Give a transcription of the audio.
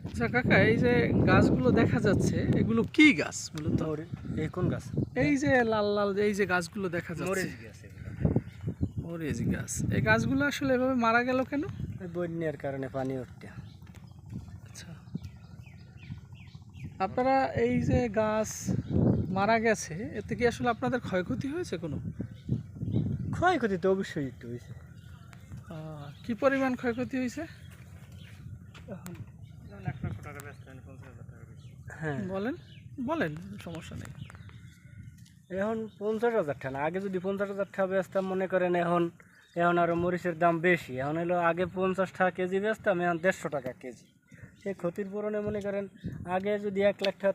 আচ্ছা কাকা, এই যে গাছগুলো দেখা যাচ্ছে এগুলো কি গাছ মূলত? এই কোন গাছ? এই যে লাল লাল এই যে গাছগুলো দেখা যাচ্ছে, মরিচ গাছ এগুলো। মরিচ গাছ। এই গাছগুলো আসলে এভাবে মারা গেল কেন? ওই বন্যার কারণে পানি উঠতে। আচ্ছা, আপনারা এই যে গাছ মারা গেছে এতে কি আসলে আপনাদের ক্ষয়ক্ষতি হয়েছে কোনো? ক্ষয়ক্ষতি তো অবশ্যই একটু হয়েছে। কি পরিমাণ ক্ষয়ক্ষতি হয়েছে? হ্যাঁ, বলেন বলেন, সমস্যা নেই। এখন 50,000 টাকা। আগে যদি 50,000 টাকা বেচতাম, মনে করেন এখন এখন আরও মরিচের দাম বেশি। এখন হলো আগে 50 টাকা কেজি বেচতাম, এখন 150 টাকা কেজি। সেই ক্ষতির পূরণে মনে করেন আগে যদি 1 লাখ টাকা